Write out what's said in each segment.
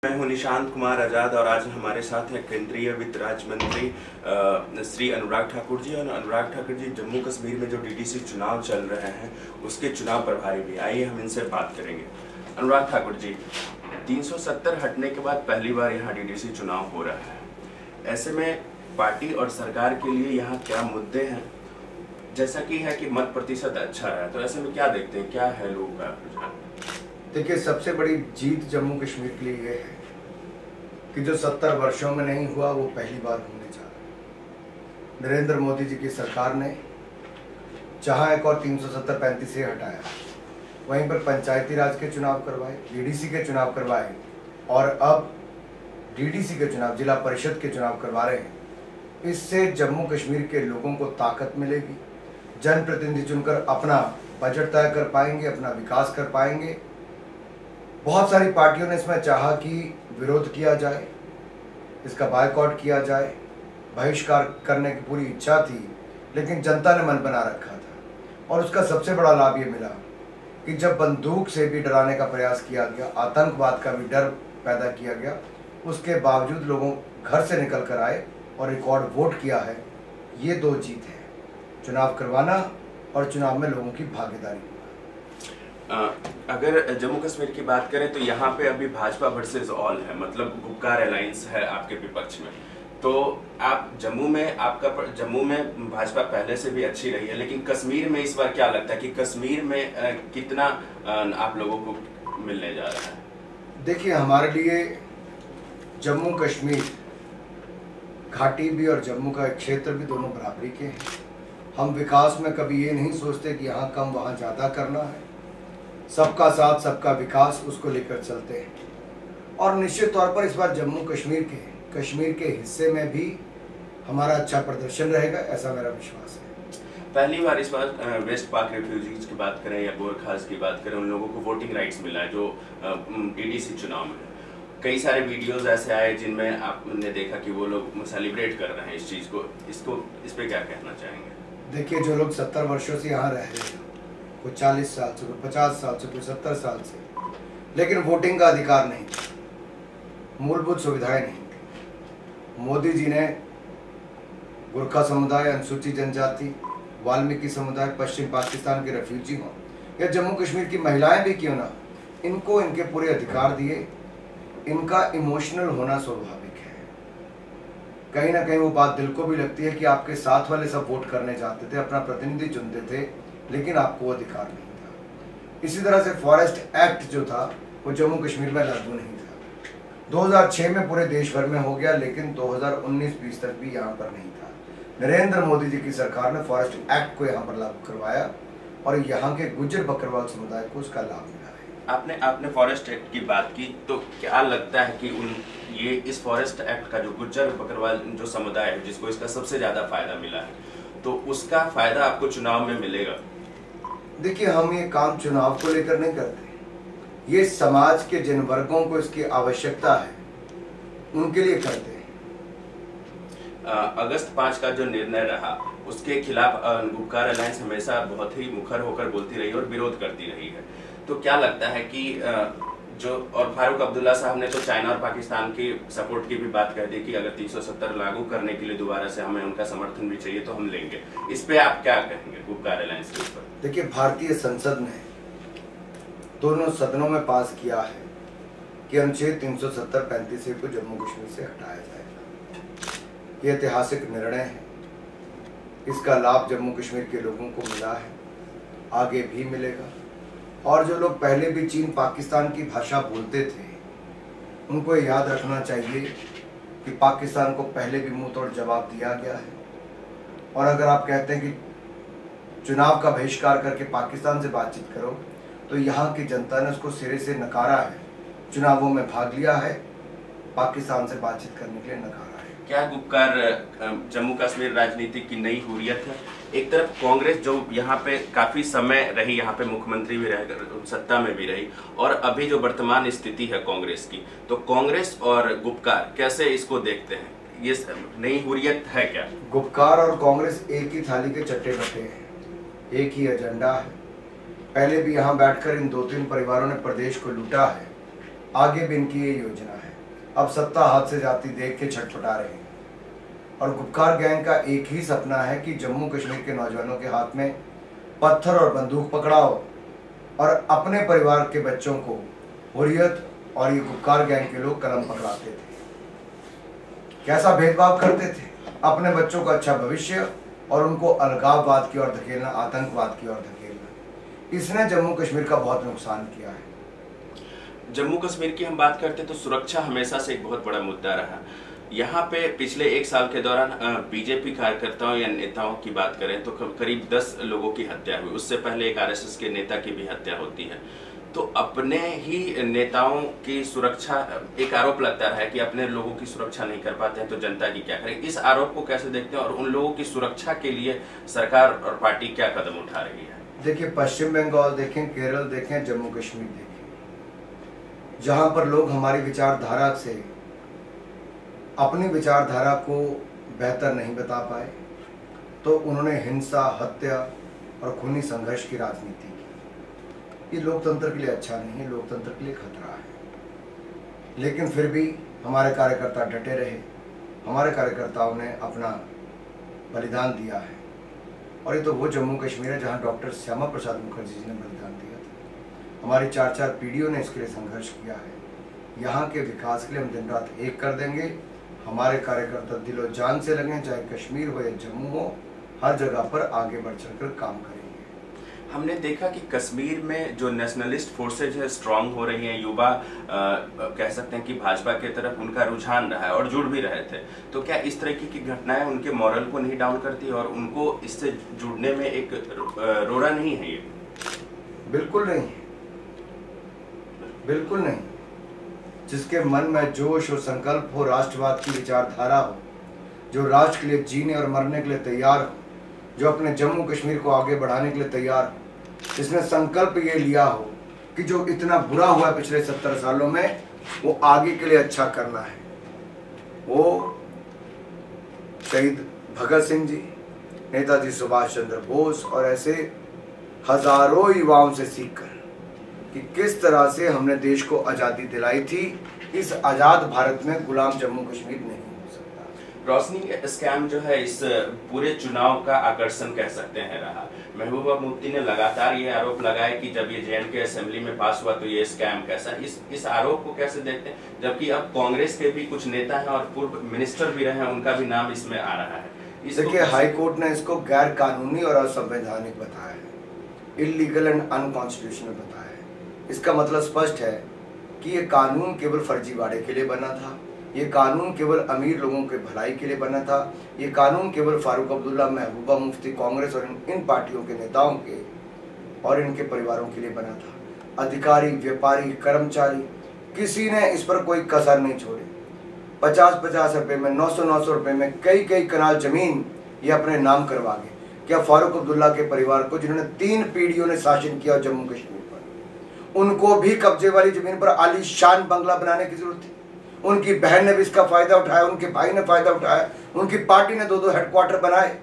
मैं हूं निशांत कुमार आजाद और आज हमारे साथ हैं केंद्रीय वित्त राज्य मंत्री श्री अनुराग ठाकुर जी। और अनुराग ठाकुर जी जम्मू कश्मीर में जो डीडीसी चुनाव चल रहे हैं उसके चुनाव प्रभारी भी। आइए हम इनसे बात करेंगे। अनुराग ठाकुर जी, 370 हटने के बाद पहली बार यहाँ डीडीसी चुनाव हो रहा है। ऐसे में पार्टी और सरकार के लिए यहाँ क्या मुद्दे हैं? जैसा कि है कि मत प्रतिशत अच्छा है, तो ऐसे में क्या देखते हैं, क्या है लोगों का रुझान? देखिए, सबसे बड़ी जीत जम्मू कश्मीर के लिए ये है कि जो 70 वर्षों में नहीं हुआ वो पहली बार होने जा रहा है। नरेंद्र मोदी जी की सरकार ने जहां एक और 370-35 से हटाया, वहीं पर पंचायती राज के चुनाव करवाए, डीडीसी के चुनाव करवाए और अब डीडीसी के चुनाव, जिला परिषद के चुनाव करवा रहे हैं। इससे जम्मू कश्मीर के लोगों को ताकत मिलेगी, जनप्रतिनिधि चुनकर अपना बजट तय कर पाएंगे, अपना विकास कर पाएंगे। बहुत सारी पार्टियों ने इसमें चाहा कि विरोध किया जाए, इसका बायकॉट किया जाए, बहिष्कार करने की पूरी इच्छा थी, लेकिन जनता ने मन बना रखा था। और उसका सबसे बड़ा लाभ ये मिला कि जब बंदूक से भी डराने का प्रयास किया गया, आतंकवाद का भी डर पैदा किया गया, उसके बावजूद लोगों घर से निकल कर आए और रिकॉर्ड वोट किया है। ये दो जीत है, चुनाव करवाना और चुनाव में लोगों की भागीदारी। अगर जम्मू कश्मीर की बात करें तो यहाँ पे अभी भाजपा वर्सेस ऑल है, मतलब गुपकार अलायंस है आपके विपक्ष में। तो आप जम्मू में भाजपा पहले से भी अच्छी रही है, लेकिन कश्मीर में इस बार क्या लगता है कि कश्मीर में कितना आप लोगों को मिलने जा रहा है? देखिए, हमारे लिए जम्मू कश्मीर घाटी भी और जम्मू का क्षेत्र भी दोनों बराबरी के हैं। हम विकास में कभी ये नहीं सोचते कि यहाँ कम वहाँ ज़्यादा करना है। सबका साथ सबका विकास, उसको लेकर चलते हैं। और निश्चित तौर पर इस बार जम्मू कश्मीर के हिस्से में भी हमारा अच्छा प्रदर्शन रहेगा, ऐसा मेरा विश्वास है। पहली बार इस बार वेस्ट पाक रेफ्यूजीज की बात करें या गोरखास की बात करें, उन लोगों को वोटिंग राइट्स मिला है जो डीडीसी चुनाव में। कई सारे वीडियोस ऐसे आए जिनमें आपने देखा कि वो लोग सेलिब्रेट कर रहे हैं इस चीज़ को। इस पे क्या कहना चाहेंगे? देखिए, जो लोग 70 वर्षों से यहाँ रह रहे हैं, कोई 40 साल से, कोई 50 साल से, कोई 70 साल से, लेकिन वोटिंग का अधिकार नहीं था, मूलभूत सुविधाएं नहीं थी। मोदी जी ने गोरखा समुदाय, अनुसूचित जनजाति, वाल्मीकि समुदाय, पश्चिम पाकिस्तान के रेफ्यूजी हों या जम्मू कश्मीर की महिलाएं भी क्यों ना, इनको इनके पूरे अधिकार दिए। इनका इमोशनल होना स्वाभाविक है। कहीं ना कहीं वो बात दिल को भी लगती है कि आपके साथ वाले सब वोट करने जाते थे, अपना प्रतिनिधि चुनते थे, लेकिन आपको वो अधिकार नहीं था। इसी तरह से फॉरेस्ट एक्ट जो था वो जम्मू कश्मीर में लागू नहीं था। 2006 में पूरे देश भर में हो गया, लेकिन 2019-20 तक भी यहाँ पर नहीं था। नरेंद्र मोदी जी की सरकार ने फॉरेस्ट एक्ट को यहाँ पर लागू करवाया और यहाँ के गुज्जर बकरवाल समुदाय को उसका लाभ मिला है। आपने फॉरेस्ट एक्ट की बात की, तो क्या लगता है कि ये इस फॉरेस्ट एक्ट का जो गुज्जर बकरवाल जो समुदाय है जिसको इसका सबसे ज्यादा फायदा मिला है, तो उसका फायदा आपको चुनाव में मिलेगा? देखिए, हम ये काम चुनाव को लेकर नहीं करते, ये समाज के जिन वर्गों को इसकी आवश्यकता है उनके लिए करते हैं। अगस्त 5 का जो निर्णय रहा उसके खिलाफ गुपकार अलायंस हमेशा बहुत ही मुखर होकर बोलती रही और विरोध करती रही है। तो क्या लगता है कि और फारूक अब्दुल्ला साहब ने तो चाइना और पाकिस्तान की सपोर्ट की भी बात कह दी कि अगर 370 लागू करने के लिए दोबारा से हमें उनका समर्थन भी चाहिए तो हम लेंगे। इस पे आप क्या कहेंगे गुपकार अलायंस के ऊपर? देखिए, भारतीय संसद ने दोनों सदनों में पास किया है कि अनुच्छेद 370-35 को जम्मू कश्मीर से हटाया जाएगा। ये ऐतिहासिक निर्णय है, इसका लाभ जम्मू कश्मीर के लोगों को मिला है, आगे भी मिलेगा। और जो लोग पहले भी चीन पाकिस्तान की भाषा बोलते थे, उनको याद रखना चाहिए कि पाकिस्तान को पहले भी मुंह तोड़ जवाब दिया गया है। और अगर आप कहते हैं कि चुनाव का बहिष्कार करके पाकिस्तान से बातचीत करो, तो यहाँ की जनता ने उसको सिरे से नकारा है, चुनावों में भाग लिया है, पाकिस्तान से बातचीत करने के लिए नकारा है। क्या गुपकार जम्मू कश्मीर राजनीति की नई हुर्रियत है? एक तरफ कांग्रेस जो यहाँ पे काफी समय रही, यहाँ पे मुख्यमंत्री भी रह, सत्ता में भी रही, और अभी जो वर्तमान स्थिति है कांग्रेस की, तो कांग्रेस और गुपकार कैसे इसको देखते हैं? ये नई हुर्रियत है क्या? गुपकार और कांग्रेस एक ही थाली के चट्टे बट्टे हैं, एक ही एजेंडा है। पहले भी यहाँ बैठकर इन 2-3 परिवारों ने प्रदेश को लूटा है, आगे भी इनकी ये योजना है। अब सत्ता हाथ से जाती देख के छटपटा रहे हैं। और गुपकार गैंग का एक ही सपना है कि जम्मू कश्मीर के नौजवानों के हाथ में पत्थर और बंदूक पकड़ाओ और अपने परिवार के बच्चों को हुर्रियत और ये गुपकार गैंग के लोग कलम पकड़ाते थे। कैसा भेदभाव करते थे, अपने बच्चों का अच्छा भविष्य और उनको अलगाववाद की ओर धकेलना, आतंकवाद की ओर धकेलना। इसने जम्मू कश्मीर का बहुत नुकसान किया है। जम्मू कश्मीर की हम बात करते तो सुरक्षा हमेशा से एक बहुत बड़ा मुद्दा रहा। यहाँ पे पिछले 1 साल के दौरान बीजेपी कार्यकर्ताओं या नेताओं की बात करें तो करीब 10 लोगों की हत्या हुई। उससे पहले एक आरएसएस के नेता की भी हत्या होती है। तो अपने ही नेताओं की सुरक्षा, एक आरोप लगता है कि अपने लोगों की सुरक्षा नहीं कर पाते हैं तो जनता की क्या करें। इस आरोप को कैसे देखते हैं और उन लोगों की सुरक्षा के लिए सरकार और पार्टी क्या कदम उठा रही है? देखिए, पश्चिम बंगाल देखें, केरल देखें, जम्मू कश्मीर देखें, जहां पर लोग हमारी विचारधारा से अपनी विचारधारा को बेहतर नहीं बता पाए तो उन्होंने हिंसा, हत्या और खूनी संघर्ष की राजनीति की। ये लोकतंत्र के लिए अच्छा नहीं है, लोकतंत्र के लिए खतरा है। लेकिन फिर भी हमारे कार्यकर्ता डटे रहे, हमारे कार्यकर्ताओं ने अपना बलिदान दिया है। और ये तो वो जम्मू कश्मीर है जहाँ डॉक्टर श्यामा प्रसाद मुखर्जी जी ने बलिदान दिया था। हमारी 4-4 पीढ़ियों ने इसके लिए संघर्ष किया है। यहाँ के विकास के लिए हम दिन रात एक कर देंगे। हमारे कार्यकर्ता दिलो जान से लगे, चाहे कश्मीर हो या जम्मू हो, हर जगह पर आगे बढ़ चढ़कर काम करेंगे। हमने देखा कि कश्मीर में जो नेशनलिस्ट फोर्सेज है स्ट्रांग हो रही हैं, युवा कह सकते हैं कि भाजपा की तरफ उनका रुझान रहा है और जुड़ भी रहे थे। तो क्या इस तरह की घटनाएं उनके मॉरल को नहीं डाउन करती और उनको इससे जुड़ने में एक रोड़ा नहीं है? ये बिल्कुल नहीं, बिल्कुल नहीं। जिसके मन में जोश और संकल्प हो, राष्ट्रवाद की विचारधारा हो, जो राष्ट्र के लिए जीने और मरने के लिए तैयार हो, जो अपने जम्मू कश्मीर को आगे बढ़ाने के लिए तैयार हो, जिसने संकल्प ये लिया हो कि जो इतना बुरा हुआ है पिछले 70 सालों में वो आगे के लिए अच्छा करना है, वो शहीद भगत सिंह जी, नेताजी सुभाष चंद्र बोस और ऐसे हजारों युवाओं से सीखकर कि किस तरह से हमने देश को आज़ादी दिलाई थी, इस आज़ाद भारत में गुलाम जम्मू कश्मीर नहीं हो सकता। रोशनी स्कैम जो है इस पूरे चुनाव का आकर्षण कह सकते हैं रहा। महबूबा मुफ्ती ने लगातार ये आरोप लगाया कि जब ये जेएनके असेंबली में पास हुआ तो ये स्कैम कैसा। इस आरोप को कैसे देखते हैं, जबकि अब कांग्रेस के भी कुछ नेता हैं और पूर्व मिनिस्टर भी रहे हैं, उनका भी नाम इसमें आ रहा है। देखिए, हाई कोर्ट ने इसको गैर कानूनी और असंवैधानिक बताया है, इलीगल एंड अनकॉन्स्टिट्यूशनल बताया है। इसका मतलब स्पष्ट है कि ये कानून केवल फर्जीवाड़े के लिए बना था, ये कानून केवल अमीर लोगों के भलाई के लिए बना था, ये कानून केवल फारूक अब्दुल्ला, महबूबा मुफ्ती, कांग्रेस और इन पार्टियों के नेताओं के और इनके परिवारों के लिए बना था। अधिकारी, व्यापारी, कर्मचारी, किसी ने इस पर कोई कसर नहीं छोड़ी। 50-50 रुपए में, 900-900 रुपए में कई कनाल जमीन ये अपने नाम करवा गए। क्या फारूक अब्दुल्ला के परिवार को, जिन्होंने 3 पीढ़ियों ने शासन किया जम्मू कश्मीर पर, उनको भी कब्जे वाली जमीन पर आलीशान बंगला बनाने की जरूरत थी? उनकी बहन ने भी इसका फायदा उठाया, उनके भाई ने फायदा उठाया, उनकी पार्टी ने 2-2 हेडक्वार्टर बनाए।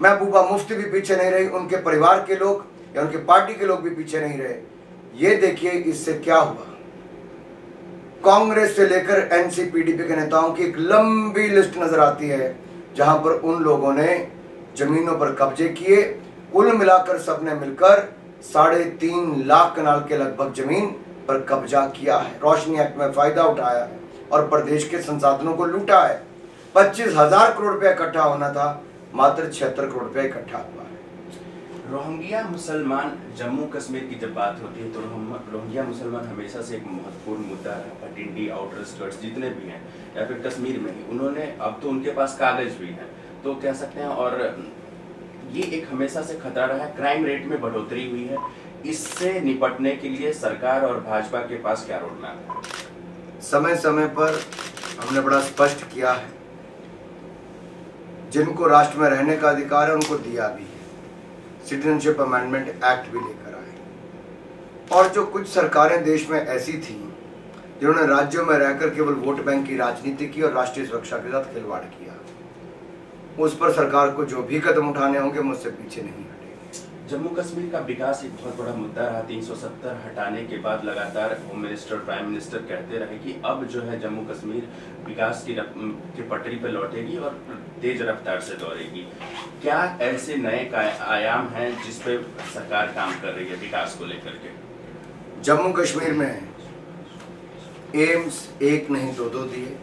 महबूबा मुफ्ती भी पीछे नहीं रही, उनके परिवार के लोग या उनके पार्टी के लोग भी पीछे नहीं रहे। ये देखिए इससे क्या हुआ। कांग्रेस से लेकर एनसीपीडीपी के नेताओं की एक लंबी लिस्ट नजर आती है जहां पर उन लोगों ने जमीनों पर कब्जे किए। कुल मिलाकर सबने मिलकर 3.5 लाख कनाल के लगभग जमीन पर कब्जा किया है, रोशनी एक्ट में फायदा उठाया है और प्रदेश के संसाधनों को लूटा है। 25,000 करोड़ रुपया इकट्ठा होना था, मात्र 76 करोड़ रुपया इकट्ठा हुआ है। रोहिंग्या मुसलमान, जम्मू कश्मीर की जब बात होती है तो रोहिंग्या मुसलमान हमेशा से एक महत्वपूर्ण मुद्दा है। भटिंडी, आउटर स्कर्ट्स जितने भी हैं या फिर कश्मीर में ही, उन्होंने अब तो उनके पास कागज भी है तो कह सकते हैं, और ये एक हमेशा से खतरा रहा है। क्राइम रेट में बढ़ोतरी हुई है, इससे निपटने के लिए सरकार और भाजपा के पास क्या रोड मैप है? समय समय पर हमने बड़ा स्पष्ट किया है, जिनको राष्ट्र में रहने का अधिकार है उनको दिया भी है। सिटीजनशिप अमेंडमेंट एक्ट भी लेकर आए। और जो कुछ सरकारें देश में ऐसी थी जिन्होंने राज्यों में रहकर केवल वोट बैंक की राजनीति की और राष्ट्रीय सुरक्षा के साथ खिलवाड़ किया, उस पर सरकार को जो भी कदम उठाने होंगे मुझसे पीछे नहीं हटेंगे। जम्मू कश्मीर का विकास एक बहुत बड़ा मुद्दा रहा। 370 हटाने के बाद लगातार होम मिनिस्टर, प्राइम मिनिस्टर कहते रहे कि अब जो है जम्मू कश्मीर विकास की पटरी पर लौटेगी और तेज रफ्तार से दौड़ेगी। क्या ऐसे नए आयाम हैं जिस पे सरकार काम कर रही है विकास को लेकर के? जम्मू कश्मीर में एम्स एक नहीं दो दिए,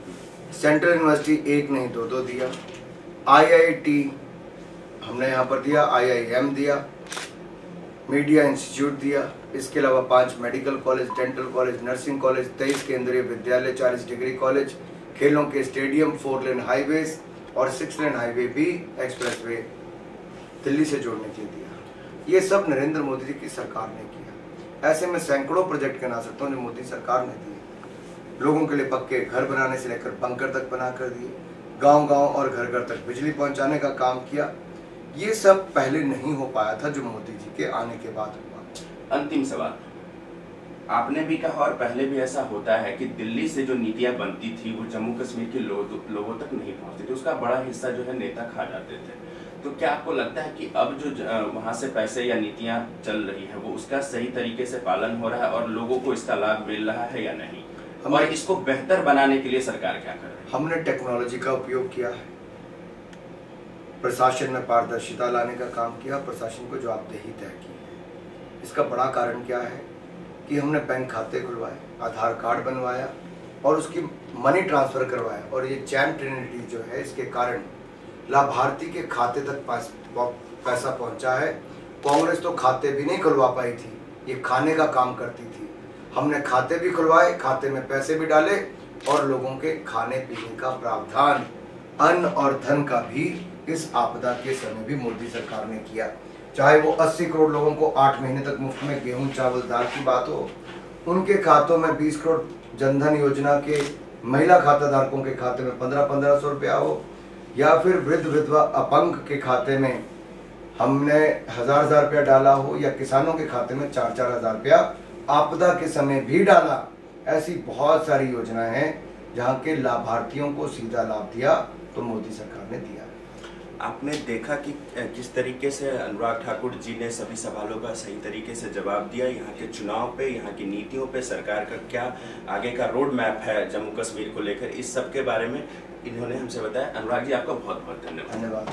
सेंट्रल यूनिवर्सिटी एक नहीं दो दिया, IIT हमने यहाँ पर दिया, IIM दिया, मीडिया इंस्टीट्यूट दिया, इसके अलावा 5 medical college, dental college, nursing college, 23 केंद्रीय विद्यालय, 40 डिग्री कॉलेज, खेलों के स्टेडियम, 4 लेन हाईवेज और 6 लेन हाईवे भी एक्सप्रेसवे दिल्ली से जोड़ने के लिए दिया। ये सब नरेंद्र मोदी जी की सरकार ने किया। ऐसे में सैकड़ों प्रोजेक्ट गिना सकता हूँ जो मोदी सरकार ने दिए। लोगों के लिए पक्के घर बनाने से लेकर बंकर तक बना कर दिए, गांव-गांव और घर-घर तक बिजली पहुंचाने का काम किया। ये सब पहले नहीं हो पाया था जो मोदी जी के आने के बाद हुआ। अंतिम सवाल, आपने भी कहा और पहले भी ऐसा होता है कि दिल्ली से जो नीतियां बनती थी वो जम्मू कश्मीर के लोगों तक नहीं पहुंचती थी, उसका बड़ा हिस्सा जो है नेता खा जाते थे। तो क्या आपको लगता है कि अब जो वहां से पैसे या नीतियां चल रही है वो उसका सही तरीके से पालन हो रहा है और लोगों को इसका लाभ मिल रहा है या नहीं? और इसको बेहतर बनाने के लिए सरकार क्या कर रही है? हमने टेक्नोलॉजी का उपयोग किया है, प्रशासन में पारदर्शिता लाने का काम किया, प्रशासन को जवाबदेही तय की है। इसका बड़ा कारण क्या है कि हमने बैंक खाते खुलवाए, आधार कार्ड बनवाया और उसकी मनी ट्रांसफ़र करवाया, और ये चैन ट्रिनिटी जो है इसके कारण लाभार्थी के खाते तक पैसा पहुंचा है। कांग्रेस तो खाते भी नहीं खुलवा पाई थी, ये खाने का काम करती थी। हमने खाते भी खुलवाए, खाते में पैसे भी डाले और लोगों के खाने पीने का प्रावधान, अन्न और धन का भी इस आपदा के समय भी मोदी सरकार ने किया। चाहे वो 80 करोड़ लोगों को 8 महीने तक मुफ्त में गेहूं, चावल, दाल की बात हो, उनके खातों में 20 करोड़ जनधन योजना के महिला खाता धारकों के खाते में 1500 रुपया हो, या फिर वृद्ध विधवा अपंग के खाते में हमने 1000 रुपया डाला हो, या किसानों के खाते में 4-4 रुपया आपदा के समय भी डाला। ऐसी बहुत सारी योजनाएं हैं जहां के लाभार्थियों को सीधा लाभ दिया तो मोदी सरकार ने दिया। आपने देखा कि किस तरीके से अनुराग ठाकुर जी ने सभी सवालों का सही तरीके से जवाब दिया। यहाँ के चुनाव पे, यहाँ की नीतियों पे सरकार का क्या आगे का रोड मैप है जम्मू कश्मीर को लेकर, इस सब के बारे में इन्होंने हमसे बताया। अनुराग जी, आपका बहुत बहुत धन्यवाद।